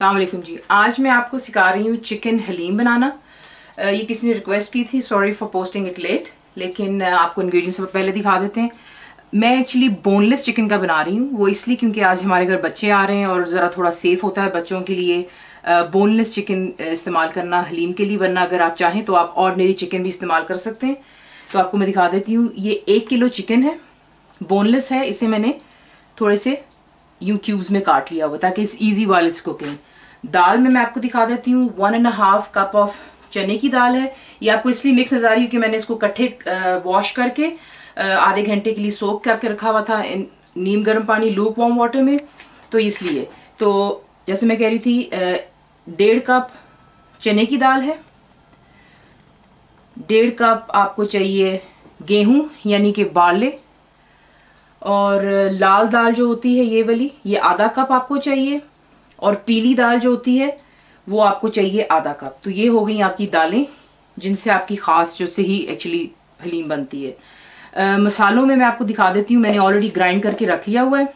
अस्सलाम वालेकुम जी। आज मैं आपको सिखा रही हूँ चिकन हलीम बनाना। ये किसी ने रिक्वेस्ट की थी, sorry for posting it let, लेकिन आपको इंग्रेडिएंट्स पहले दिखा देते हैं। मैं एक्चुअली बोनलेस चिकन का बना रही हूँ, वो इसलिए क्योंकि आज हमारे घर बच्चे आ रहे हैं और ज़रा थोड़ा सेफ होता है बच्चों के लिए बोनलेस चिकन इस्तेमाल करना हलीम के लिए। वरना अगर आप चाहें तो आप ऑर्डिनरी चिकन भी इस्तेमाल कर सकते हैं। तो आपको मैं दिखा देती हूँ। ये 1 किलो चिकन है, बोनलेस है। इसे मैंने थोड़े से यूं क्यूब्स में काट लिया हुआ ताकि इट्स ईजी वाल इट्स कुकिंग। दाल में मैं आपको दिखा देती हूँ। 1.5 कप ऑफ चने की दाल है। ये आपको इसलिए मिक्स नजर आ रही है कि मैंने इसको इकट्ठे वॉश करके आधे घंटे के लिए सोक करके रखा हुआ था नीम गर्म पानी लूक वार्म वाटर में, तो इसलिए। तो जैसे मैं कह रही थी 1.5 कप चने की दाल है, 1.5 कप आपको चाहिए गेहूं यानी कि बारले, और लाल दाल जो होती है ये वाली, ये आधा कप आपको चाहिए, और पीली दाल जो होती है वो आपको चाहिए आधा कप। तो ये हो गई आपकी दालें जिनसे आपकी ख़ास जो सही एक्चुअली हलीम बनती है। मसालों में मैं आपको दिखा देती हूँ। मैंने ऑलरेडी ग्राइंड करके रख लिया हुआ है।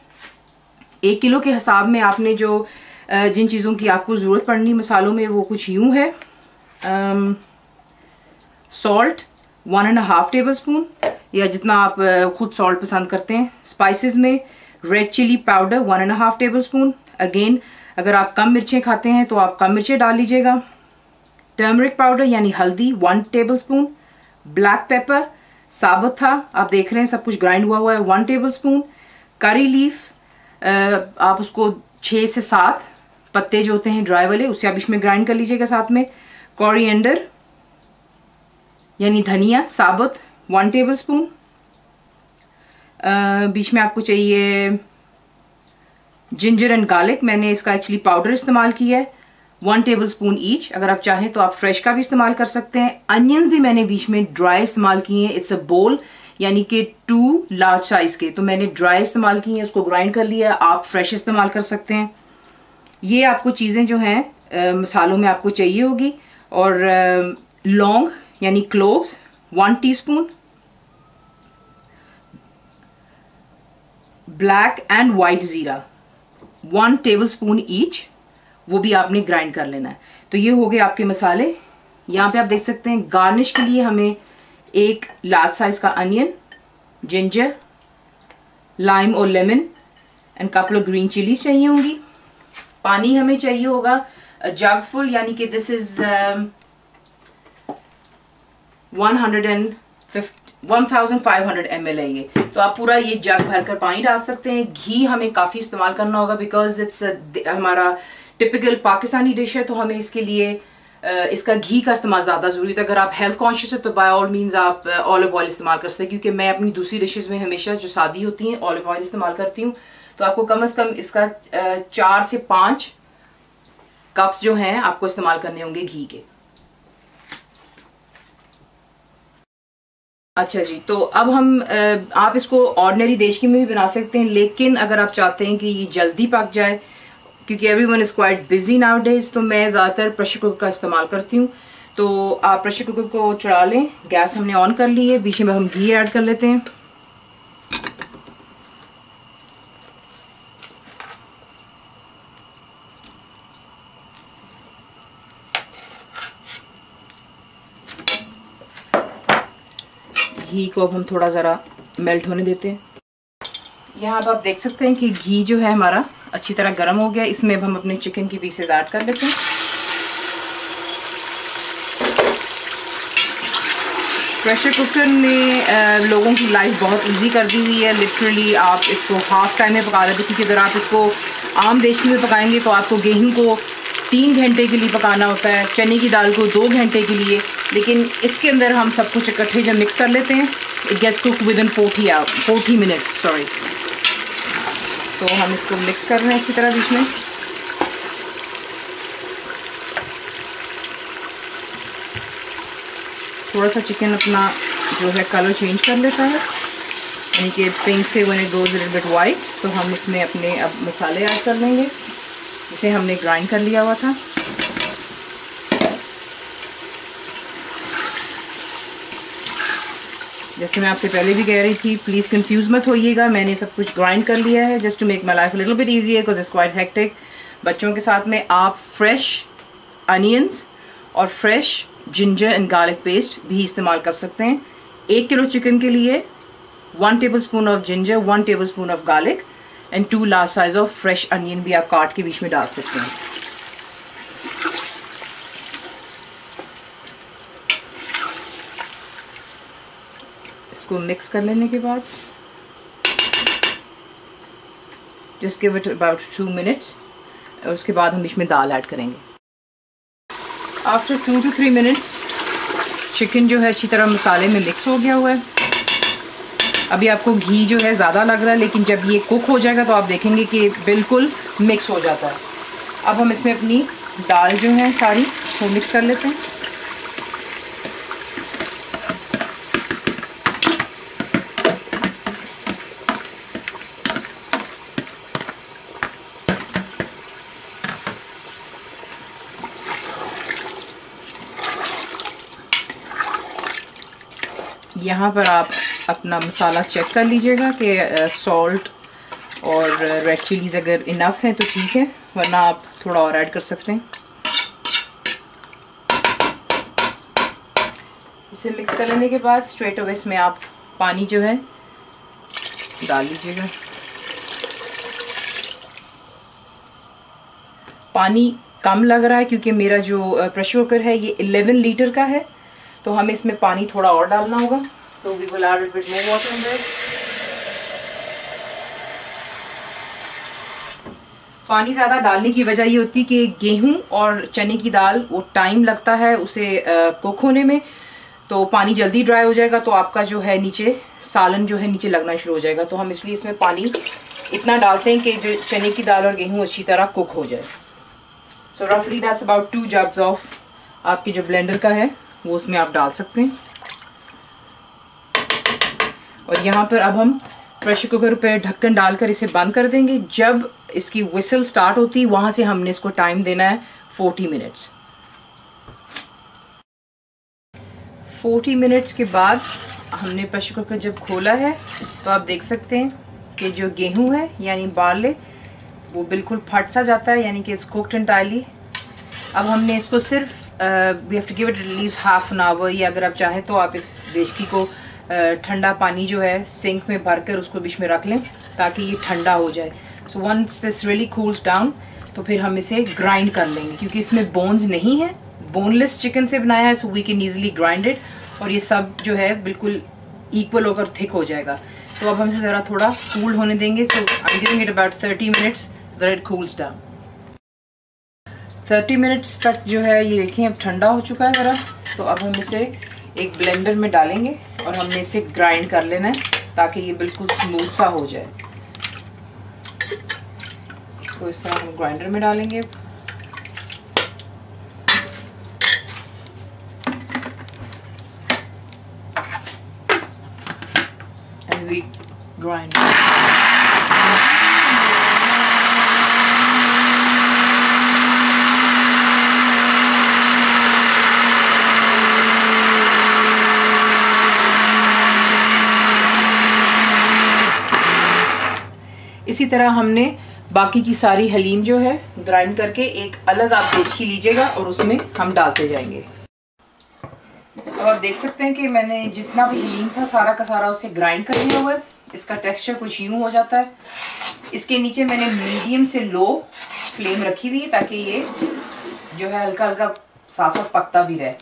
1 किलो के हिसाब में आपने जो जिन चीज़ों की आपको ज़रूरत पड़नी मसालों में वो कुछ यूँ है। सॉल्ट 1.5 टेबल स्पून, या जितना आप खुद सॉल्ट पसंद करते हैं। स्पाइसेस में red chilli powder 1.5 tablespoon. Again अगर आप कम मिर्चें खाते हैं तो आप कम मिर्चें डाल लीजिएगा। टर्मरिक पाउडर यानी हल्दी 1 टेबल स्पून। ब्लैक पेपर साबुत था, आप देख रहे हैं सब कुछ ग्राइंड हुआ है, 1 टेबल स्पून। करी लीफ आप उसको 6 से 7 पत्ते जो होते हैं ड्राई वाले, उससे आप इसमें ग्राइंड कर लीजिएगा साथ में। कोरिएंडर यानी धनिया साबुत 1 टेबल स्पून। बीच में आपको चाहिए जिंजर एंड गार्लिक, मैंने इसका एक्चुअली पाउडर इस्तेमाल किया है, 1 टेबल स्पून ईच। अगर आप चाहें तो आप फ्रेश का भी इस्तेमाल कर सकते हैं। अनियन भी मैंने बीच में ड्राई इस्तेमाल किए हैं। इट्स अ बोल यानी कि 2 लार्ज साइज के, तो मैंने ड्राई इस्तेमाल किए हैं, उसको ग्राइंड कर लिया है। आप फ्रेश इस्तेमाल कर सकते हैं। ये आपको चीज़ें जो हैं मसालों में आपको चाहिए होगी। और लौंग यानी cloves 1 teaspoon. Black and white ज़ीरा 1 टेबल स्पून ईच, वो भी आपने ग्राइंड कर लेना है। तो ये हो गए आपके मसाले। यहाँ पे आप देख सकते हैं गार्निश के लिए हमें 1 लार्ज साइज का अनियन, जिंजर, लाइम और lemon and couple of green chillies चाहिए होंगी। पानी हमें चाहिए होगा जग फुल, यानी कि दिस इज 1500 ml है ये। तो आप पूरा ये जग भरकर पानी डाल सकते हैं। घी हमें काफ़ी इस्तेमाल करना होगा बिकॉज इट्स हमारा टिपिकल पाकिस्तानी डिश है, तो हमें इसके लिए इसका घी का इस्तेमाल ज़्यादा ज़रूरी है। अगर आप हेल्थ कॉन्शियस है तो बाय ऑल मीन्स आप ऑलिव ऑयल इस्तेमाल कर सकते हैं, क्योंकि मैं अपनी दूसरी डिशेज़ में हमेशा जो सादी होती हैं ऑलिव ऑयल इस्तेमाल करती हूँ। तो आपको कम से कम इसका 4 से 5 कप्स जो हैं आपको इस्तेमाल करने होंगे घी के। अच्छा जी, तो अब हम आप इसको ऑर्डिनरी देशकी में भी बना सकते हैं, लेकिन अगर आप चाहते हैं कि ये जल्दी पक जाए, क्योंकि everyone is quite busy now days, तो मैं ज़्यादातर प्रेशर कुकर का इस्तेमाल करती हूँ। तो आप प्रेशर कुकर को चढ़ा लें, गैस हमने ऑन कर ली है, बीच में हम घी ऐड कर लेते हैं। घी को अब हम थोड़ा ज़रा मेल्ट होने देते हैं। यहाँ अब आप देख सकते हैं कि घी जो है हमारा अच्छी तरह गर्म हो गया। इसमें अब हम अपने चिकन की पीसेस ऐड कर लेते हैं। प्रेशर कुकर ने लोगों की लाइफ बहुत इजी कर दी हुई है। लिटरली आप इसको हाफ टाइम में पका लेते हैं, क्योंकि अगर आप इसको आम देशकी में पकाएंगे तो आपको गेहूँ को 3 घंटे के लिए पकाना होता है, चने की दाल को 2 घंटे के लिए। लेकिन इसके अंदर हम सब कुछ इकट्ठे जब मिक्स कर लेते हैं, it gets cook within 40 minutes, sorry. तो हम इसको मिक्स कर रहे हैं अच्छी तरह बीच में। थोड़ा सा चिकन अपना जो है कलर चेंज कर लेता है, यानी कि पिंक से when it goes a little bit white. तो हम इसमें अपने अब मसाले ऐड कर लेंगे जिसे हमने ग्राइंड कर लिया हुआ था। जैसे मैं आपसे पहले भी कह रही थी, प्लीज़ कंफ्यूज मत होइएगा, मैंने सब कुछ ग्राइंड कर लिया है just to make my life little bit easier because it's quite hectic. बच्चों के साथ में आप फ्रेश अनियंस और fresh ginger and garlic paste भी इस्तेमाल कर सकते हैं। 1 किलो चिकन के लिए 1 tablespoon of ginger, 1 tablespoon of garlic and 2 large size of fresh onion भी आप काट के बीच में डाल सकते हैं। इसको मिक्स कर लेने के बाद just give it about 2 minutes. उसके बाद हम इसमें दाल ऐड करेंगे। आफ्टर 2 to 3 मिनट्स चिकन जो है अच्छी तरह मसाले में मिक्स हो गया हुआ है। अभी आपको घी जो है ज़्यादा लग रहा है, लेकिन जब ये कुक हो जाएगा तो आप देखेंगे कि बिल्कुल मिक्स हो जाता है। अब हम इसमें अपनी दाल जो है सारी वो मिक्स कर लेते हैं। यहाँ पर आप अपना मसाला चेक कर लीजिएगा कि सॉल्ट और रेड चिलीज़ अगर इनफ है तो ठीक है, वरना आप थोड़ा और ऐड कर सकते हैं। इसे मिक्स कर लेने के बाद स्ट्रेट अवे इसमें आप पानी जो है डाल लीजिएगा। पानी कम लग रहा है क्योंकि मेरा जो प्रेशर कुकर है ये 11 लीटर का है, तो हमें इसमें पानी थोड़ा और डालना होगा। So we will add a bit more water in there. पानी ज़्यादा डालने की वजह ये होती है कि गेहूं और चने की दाल वो टाइम लगता है उसे कुक होने में, तो पानी जल्दी ड्राई हो जाएगा तो आपका जो है नीचे सालन जो है नीचे लगना शुरू हो जाएगा। तो हम इसलिए इसमें पानी इतना डालते हैं कि जो चने की दाल और गेहूं अच्छी तरह कुक हो जाए। सो रफली दैट्स अबाउट 2 जग्स ऑफ आपके जो ब्लेंडर का है वो उसमें आप डाल सकते हैं। और यहाँ पर अब हम प्रेशर कुकर पे ढक्कन डालकर इसे बंद कर देंगे। जब इसकी विसल स्टार्ट होती है वहाँ से हमने इसको टाइम देना है 40 मिनट्स। 40 मिनट्स के बाद हमने प्रेशर कुकर जब खोला है तो आप देख सकते हैं कि जो गेहूं है यानी बार्ले वो बिल्कुल फट सा जाता है, यानी कि इट्स कुक्ड एंटायरली। अब हमने इसको सिर्फ we have to give it at least half an hour, या अगर आप चाहें तो आप इस देशकी को ठंडा पानी जो है सिंक में भरकर उसको बीच में रख लें ताकि ये ठंडा हो जाए। So once this really cools down तो फिर हम इसे ग्राइंड कर लेंगे, क्योंकि इसमें बोन्स नहीं है, बोनलेस चिकन से बनाया है, so we can easily grind it और ये सब जो है बिल्कुल इक्वल होकर थिक हो जाएगा। तो अब हम इसे ज़रा थोड़ा कूल होने देंगे। So I am giving it about 30 minutes that it cools down. 30 minutes तक जो है ये देखें अब ठंडा हो चुका है ज़रा। तो अब हम इसे एक ब्लेंडर में डालेंगे और हमने इसे ग्राइंड कर लेना है ताकि ये बिल्कुल स्मूथ सा हो जाए। इसको इस तरह हम ग्राइंडर में डालेंगे। And we grind. इसी तरह हमने बाकी की सारी हलीम जो है ग्राइंड करके एक अलग आप देशकी लीजिएगा और उसमें हम डालते जाएंगे। अब आप देख सकते हैं कि मैंने जितना भी हलीम था सारा का सारा उसे ग्राइंड कर लिया हुआ है। इसका टेक्सचर कुछ यूँ हो जाता है। इसके नीचे मैंने मीडियम से लो फ्लेम रखी हुई है ताकि ये जो है हल्का हल्का साथ साथ पकता भी रहे।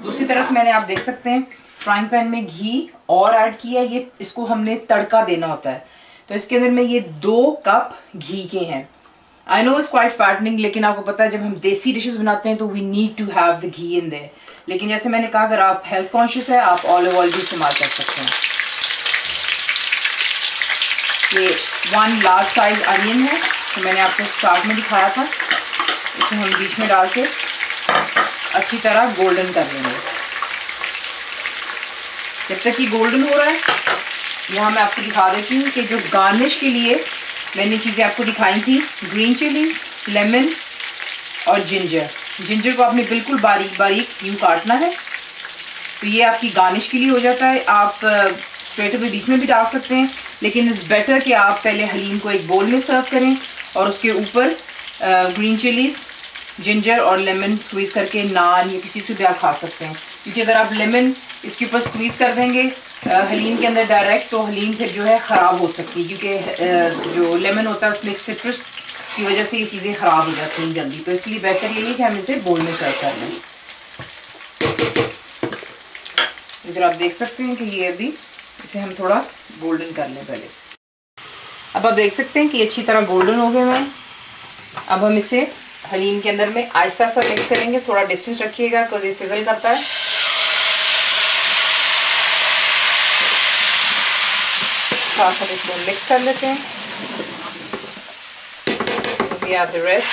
दूसरी तरफ मैंने आप देख सकते हैं फ्राइंग पैन में घी और ऐड किया। ये इसको हमने तड़का देना होता है, तो इसके अंदर में ये 2 कप घी के हैं। I know it's quite fattening, लेकिन आपको पता है जब हम देसी डिशेस बनाते हैं तो we need to have the ghee in there. लेकिन जैसे मैंने कहा अगर आप हेल्थ कॉन्शियस है आप ऑलिव ऑयल भी इस्तेमाल कर सकते हैं। ये 1 लार्ज साइज अनियन है, तो मैंने आपको स्टार्ट में दिखाया था। इसे हम बीच में डाल के अच्छी तरह गोल्डन कर लेंगे। जब तक ये गोल्डन हो रहा है यहाँ मैं आपको दिखा देती हूँ कि जो गार्निश के लिए मैंने चीज़ें आपको दिखाई थी, ग्रीन चिलीज, लेमन और जिंजर। जिंजर को आपने बिल्कुल बारीक बारीक यूँ काटना है, तो ये आपकी गार्निश के लिए हो जाता है। आप स्ट्रेट अवे बीच में भी डाल सकते हैं, लेकिन इट्स बेटर कि आप पहले हलीम को एक बोल में सर्व करें और उसके ऊपर ग्रीन चिलीज, जिंजर और लेमन स्क्वीज़ करके नान या किसी से भी आप खा सकते हैं, क्योंकि अगर आप लेमन इसके ऊपर स्क्वीज़ कर देंगे हलीम के अंदर डायरेक्ट, तो हलीम फिर जो है ख़राब हो सकती है, क्योंकि जो लेमन होता है उसमें सिट्रस की वजह से ये चीज़ें ख़राब हो जाती हैं जल्दी। तो इसलिए बेहतर यही है कि हम इसे बोल में सर्व कर लें। इधर आप देख सकते हैं कि ये अभी इसे हम थोड़ा गोल्डन कर लें पहले। अब आप देख सकते हैं कि अच्छी तरह गोल्डन हो गए हैं। अब हम इसे हलीम के अंदर में आहिस्ता आहिस्ता मिक्स करेंगे, थोड़ा डिस्टेंस रखिएगा बिकॉज ये सिजल करता है। साथ साथ इसको मिक्स कर लेते हैं। We add the rest.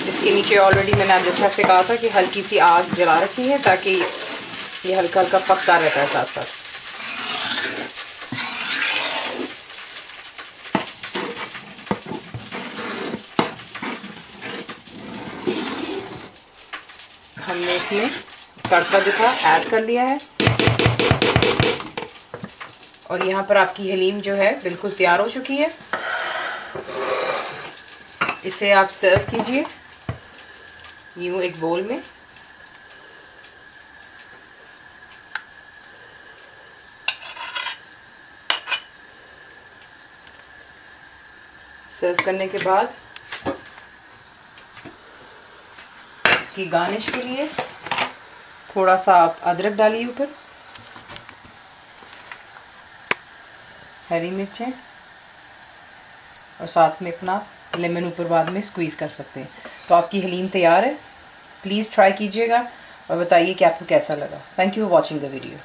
इसके नीचे ऑलरेडी मैंने आप जैसे आपसे कहा था कि हल्की सी आग जला रखी है ताकि ये हल्का हल्का पकता रहता है साथ साथ। हमने इसमें तड़का जो था ऐड कर लिया है और यहाँ पर आपकी हलीम जो है बिल्कुल तैयार हो चुकी है। इसे आप सर्व कीजिए यूँ एक बोल में। सर्व करने के बाद इसकी गार्निश के लिए थोड़ा सा आप अदरक डालिए ऊपर, हरी मिर्चें और साथ में अपना लेमन ऊपर बाद में स्क्वीज़ कर सकते हैं। तो आपकी हलीम तैयार है। प्लीज़ ट्राई कीजिएगा और बताइए कि आपको कैसा लगा। Thank you for watching the video.